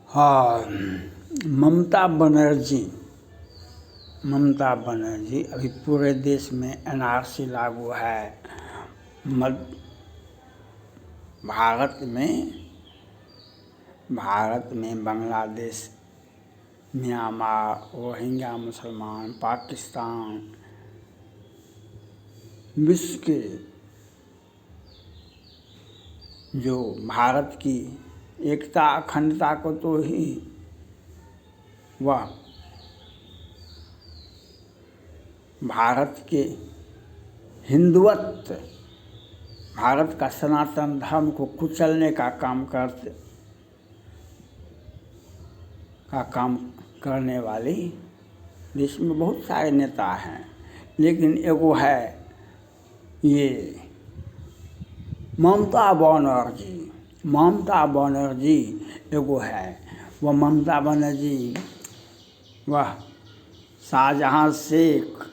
हाँ, ममता बनर्जी अभी पूरे देश में एनआरसी लागू है। मध्य भारत में बांग्लादेश, म्यांमार, रोहिंग्या मुसलमान, पाकिस्तान, विश्व के जो भारत की एकता अखंडता को तो ही वह भारत के हिंदुत्व, भारत का सनातन धर्म को कुचलने का काम करने वाली देश में बहुत सारे नेता हैं, लेकिन एगो है ये ममता बनर्जी एगो है। वह ममता बनर्जी वह शाहजहां शेख,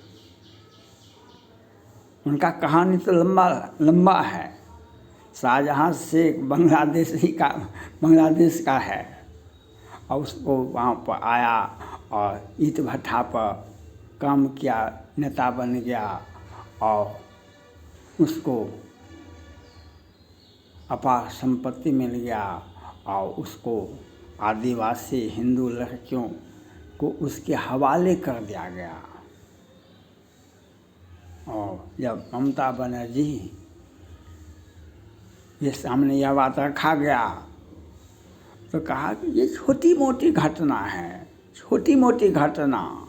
उनका कहानी तो लंबा है। शाहजहां शेख बांग्लादेश का है और उसको वहाँ पर आया और ईंट भट्ठा पर काम किया, नेता बन गया और उसको अपार संपत्ति मिल गया और उसको आदिवासी हिंदू लड़कियों को उसके हवाले कर दिया गया। और जब ममता बनर्जी ये सामने यह बात रखा गया तो कहा कि ये छोटी मोटी घटना है, छोटी मोटी घटना।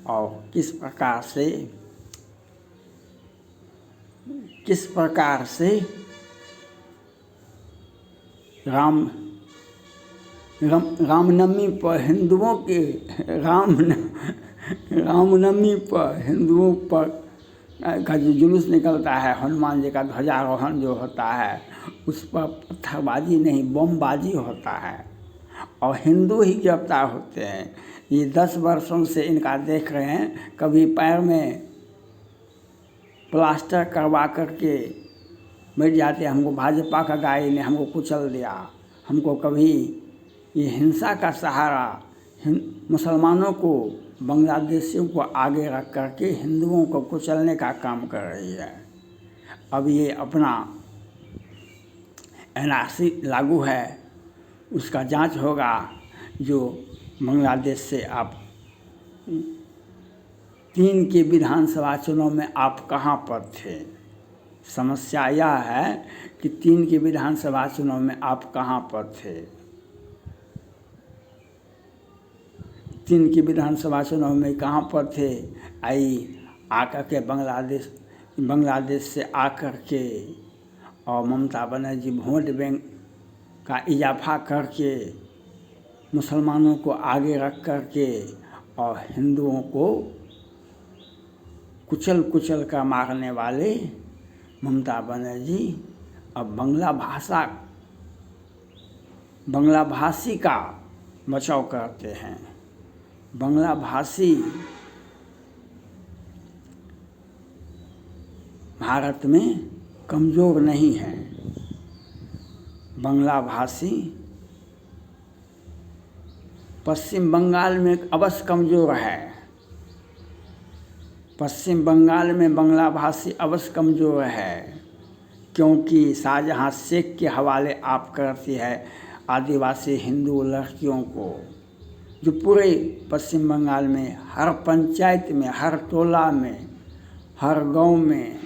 और किस प्रकार से रामनवमी पर हिंदुओं पर का जो जुलूस निकलता है, हनुमान जी का ध्वजारोहण जो होता है, उस पर पत्थरबाजी नहीं बमबाजी होता है और हिंदू ही गिरफ्तार होते हैं। ये 10 वर्षों से इनका देख रहे हैं, कभी पैर में प्लास्टर करवा करके बैठ जाते, हमको भाजपा का गाय ने हमको कुचल दिया, हमको कभी ये हिंसा का सहारा मुसलमानों को, बांग्लादेशियों को आगे रख करके हिंदुओं को कुचलने का काम कर रही है। अब ये अपना एनआरसी लागू है, उसका जांच होगा। जो बांग्लादेश से आप 3 के विधानसभा चुनाव में आप कहाँ पर थे? समस्या यह है कि 3 के विधानसभा चुनाव में आप कहाँ पर थे? 3 की विधानसभा चुनाव में कहाँ पर थे? आकर के बांग्लादेश से आकर के और ममता बनर्जी वोट बैंक का इजाफा करके मुसलमानों को आगे रख करके और हिंदुओं को कुचल कर मारने वाले ममता बनर्जी अब बांग्ला भाषी का बचाव करते हैं। बांग्ला भाषी भारत में कमज़ोर नहीं है। बांग्ला भाषी पश्चिम बंगाल में अवश्य कमज़ोर है। पश्चिम बंगाल में बांग्ला भाषी अवश्य कमज़ोर है, क्योंकि शाहजहां शेख के हवाले आप करती है आदिवासी हिंदू लड़कियों को, जो पूरे पश्चिम बंगाल में हर पंचायत में, हर टोला में, हर गांव में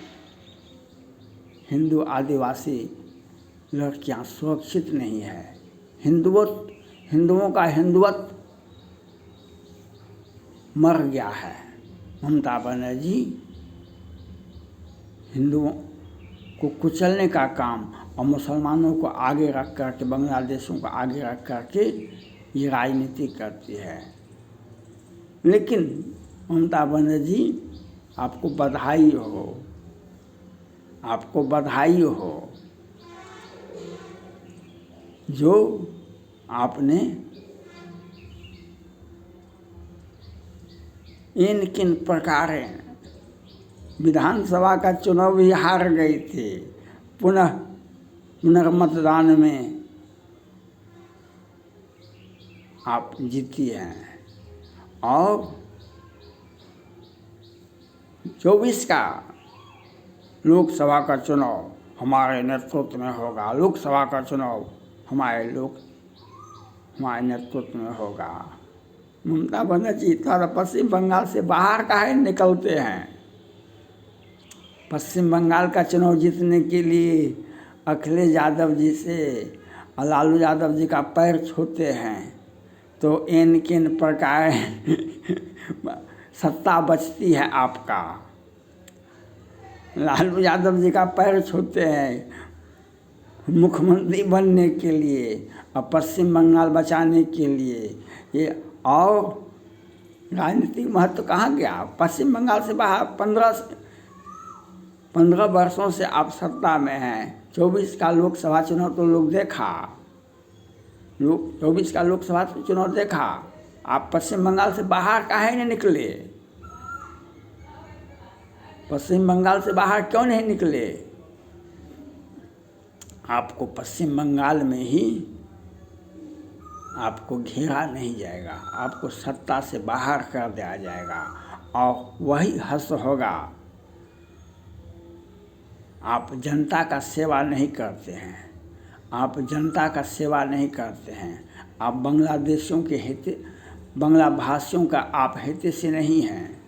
हिंदू आदिवासी लड़कियां सुरक्षित नहीं है। हिंदुओं का हिंदुत्व मर गया है। ममता बनर्जी हिंदुओं को कुचलने का काम और मुसलमानों को आगे रख करके, बांग्लादेशियों को आगे रख करके ये राजनीति करती है। लेकिन ममता बनर्जी आपको बधाई हो, जो आपने किन प्रकार विधानसभा का चुनाव भी हार गई थी, पुनर्मतदान में आप जीती हैं और 24 का लोकसभा का चुनाव हमारे नेतृत्व में होगा। लोकसभा का चुनाव हमारे नेतृत्व में होगा। ममता बनर्जी थोड़ा पश्चिम बंगाल से बाहर काहे निकलते हैं? पश्चिम बंगाल का चुनाव जीतने के लिए अखिलेश यादव जी से और लालू यादव जी का पैर छूते हैं तो इन किन प्रकार सत्ता बचती है आपका। लालू यादव जी का पैर छूते हैं मुख्यमंत्री बनने के लिए और पश्चिम बंगाल बचाने के लिए। ये और राजनीतिक महत्व कहाँ गया? पश्चिम बंगाल से बाहर 15 वर्षों से आप सत्ता में हैं। 24 का लोकसभा चुनाव तो लोग देखा, 24 का लोकसभा चुनाव देखा। आप पश्चिम बंगाल से बाहर काहे नहीं निकले? पश्चिम बंगाल से बाहर क्यों नहीं निकले? आपको पश्चिम बंगाल में ही आपको घेरा नहीं जाएगा, आपको सत्ता से बाहर कर दिया जाएगा और वही हश्र होगा। आप जनता का सेवा नहीं करते हैं, आप जनता का सेवा नहीं करते हैं। आप बांग्लादेशियों के बांग्ला भाषियों का आप हितैषी नहीं हैं।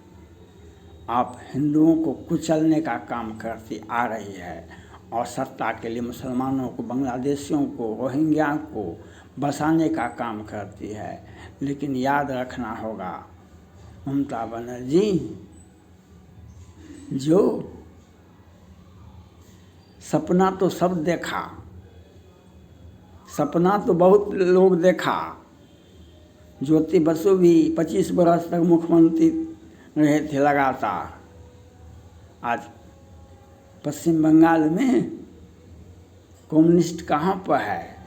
आप हिंदुओं को कुचलने का काम करती आ रही है और सत्ता के लिए मुसलमानों को, बांग्लादेशियों को, रोहिंग्या को बसाने का काम करती है। लेकिन याद रखना होगा ममता बनर्जी, जो सपना तो सब देखा, सपना तो बहुत लोग देखा। ज्योति बसु भी 25 वर्ष तक मुख्यमंत्री रहे थे लगातार। आज पश्चिम बंगाल में कम्युनिस्ट कहाँ पर है?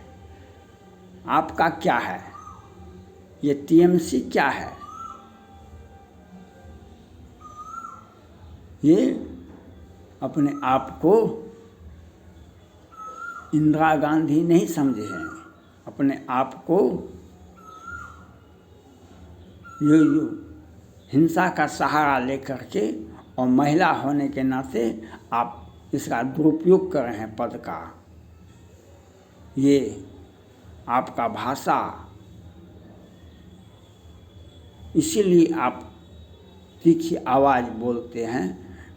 आपका क्या है? ये टीएमसी क्या है? ये अपने आप को इंदिरा गांधी नहीं समझे हैं, अपने आप को ये हिंसा का सहारा लेकर के और महिला होने के नाते आप इसका दुरुपयोग कर रहे हैं पद का। ये आपका भाषा, इसीलिए आप तीखी आवाज़ बोलते हैं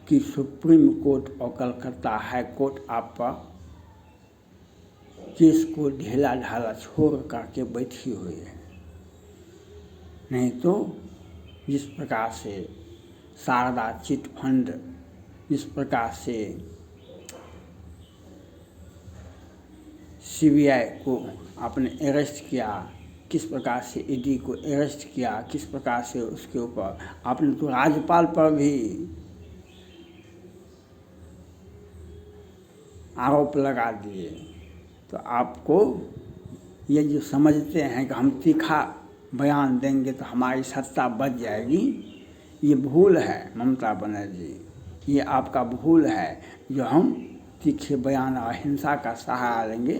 कि सुप्रीम कोर्ट और कलकत्ता हाई कोर्ट आप पर केस को ढीला ढाला छोड़ करके बैठी हुई है। नहीं तो जिस प्रकार से शारदा चिट फंड, जिस प्रकार से सीबीआई को आपने अरेस्ट किया, किस प्रकार से ईडी को अरेस्ट किया, किस प्रकार से उसके ऊपर आपने तो राज्यपाल पर भी आरोप लगा दिए। तो आपको ये जो समझते हैं कि हम तीखा बयान देंगे तो हमारी सत्ता बच जाएगी, ये भूल है ममता बनर्जी, ये आपका भूल है। जो हम तीखे बयान और हिंसा का सहारा लेंगे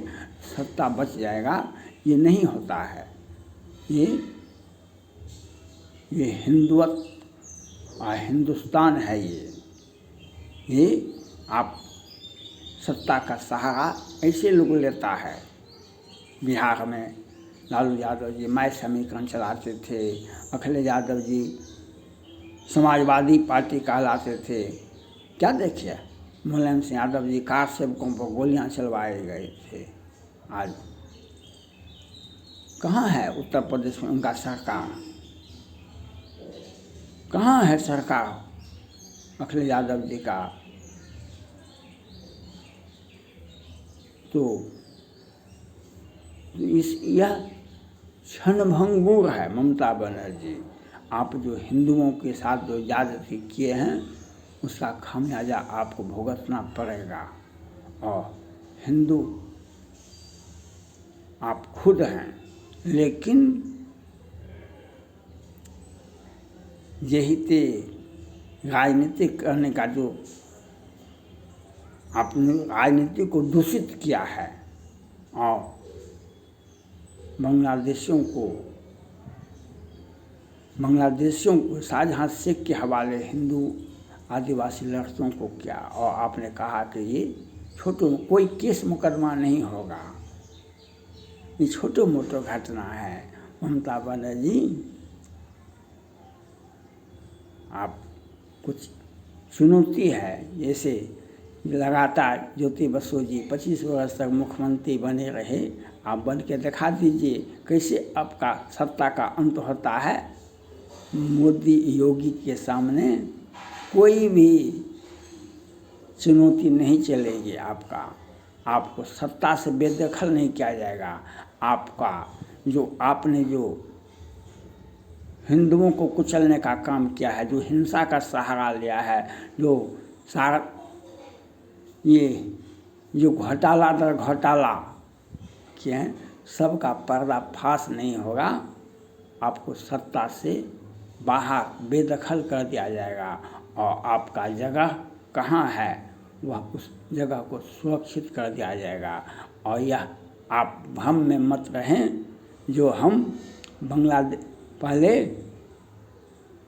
सत्ता बच जाएगा, ये नहीं होता है। ये हिंदुत्व और हिंदुस्तान है। ये आप सत्ता का सहारा ऐसे लोग लेता है। बिहार में लालू यादव जी माय समीकरण चलाते थे, अखिलेश यादव जी समाजवादी पार्टी कहलाते थे। क्या देखिए, मुलायम सिंह यादव जी कार सेवकों पर गोलियां चलवाए गए थे। आज कहाँ है उत्तर प्रदेश में उनका सरकार? कहाँ है सरकार अखिलेश यादव जी का? तो यह क्षणभंगुर है ममता बनर्जी। आप जो हिंदुओं के साथ जो ज्यादती किए हैं उसका खामियाजा आपको भुगतना पड़ेगा। और हिंदू आप खुद हैं, लेकिन यही ते राजनीति करने का जो आपने राजनीति को दूषित किया है और बांग्लादेशियों को बांग्लादेशियों को शाहजहां शेख के हवाले हिंदू आदिवासी लड़कियों को क्या, और आपने कहा कि ये छोटो कोई केस मुकदमा नहीं होगा, ये छोटो मोटो घटना है। ममता बनर्जी, आप कुछ चुनौती है, जैसे लगातार ज्योति बसु जी 25 वर्ष तक मुख्यमंत्री बने रहे, आप बन के दिखा दीजिए कैसे आपका सत्ता का अंत होता है। मोदी योगी के सामने कोई भी चुनौती नहीं चलेगी आपका, आपको सत्ता से बेदखल नहीं किया जाएगा। आपका आपने जो हिंदुओं को कुचलने का काम किया है, जो हिंसा का सहारा लिया है, जो सारा ये जो घोटाला दर घोटाला किए हैं, सबका पर्दाफाश नहीं होगा। आपको सत्ता से बाहर बेदखल कर दिया जाएगा और आपका जगह कहाँ है वह उस जगह को सुरक्षित कर दिया जाएगा। और यह आप भ्रम में मत रहें, जो हम बांग्लादेश पहले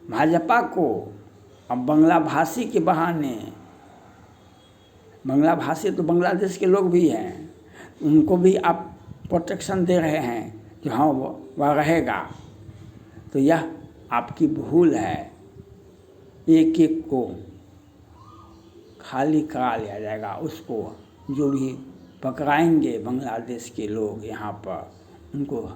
भाजपा को, अब बांग्ला भाषी के बहाने, बांग्ला भाषी तो बांग्लादेश के लोग भी हैं, उनको भी आप प्रोटेक्शन दे रहे हैं कि हाँ वह रहेगा, तो यह आपकी भूल है। एक एक को खाली करा लिया जाएगा, उसको जो भी पकड़ाएंगे बांग्लादेश के लोग यहाँ पर, उनको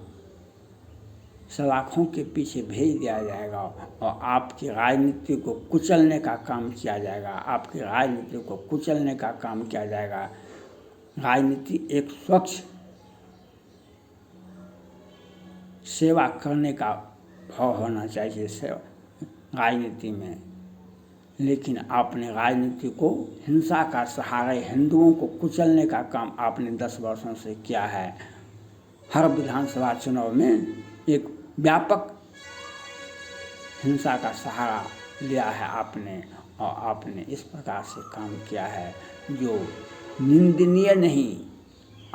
सलाखों के पीछे भेज दिया जाएगा और आपकी राजनीति को कुचलने का काम किया जाएगा, आपकी राजनीति को कुचलने का काम किया जाएगा। राजनीति एक स्वच्छ सेवा करने का भाव होना चाहिए राजनीति में, लेकिन आपने राजनीति को हिंसा का सहारे हिंदुओं को कुचलने का काम आपने 10 वर्षों से किया है। हर विधानसभा चुनाव में एक व्यापक हिंसा का सहारा लिया है आपने, और आपने इस प्रकार से काम किया है जो निंदनीय नहीं,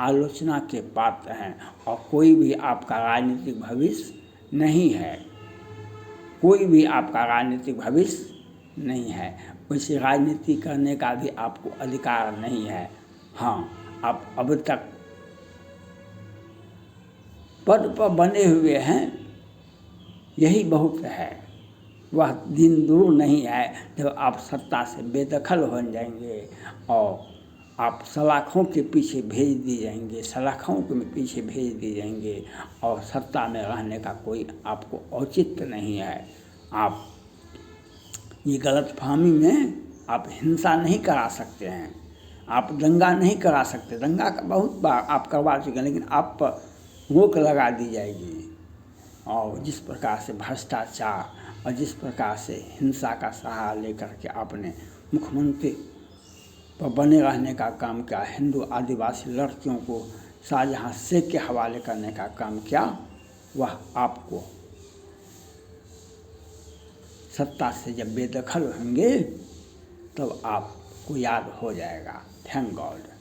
आलोचना के पात्र हैं। और कोई भी आपका राजनीतिक भविष्य नहीं है, कोई भी आपका राजनीतिक भविष्य नहीं है, वैसे राजनीति करने का भी आपको अधिकार नहीं है। हाँ, आप अब तक पद पर बने हुए हैं, यही बहुत है। वह दिन दूर नहीं है जब आप सत्ता से बेदखल हो जाएंगे और आप सलाखों के पीछे भेज दिए जाएंगे, सलाखों के पीछे भेज दिए जाएंगे और सत्ता में रहने का कोई आपको औचित्य नहीं है। आप ये गलतफहमी में आप हिंसा नहीं करा सकते हैं, आप दंगा नहीं करा सकते। दंगा का बहुत बार आप करवा चुके हैं, लेकिन आप पर रोक लगा दी जाएगी। और जिस प्रकार से भ्रष्टाचार और जिस प्रकार से हिंसा का सहारा लेकर के आपने मुख्यमंत्री पर बने रहने का काम किया, हिंदू आदिवासी लड़कियों को शाहजहां शेख के हवाले करने का काम किया, वह आपको सत्ता से जब बेदखल होंगे तब आपको याद हो जाएगा। Thank God.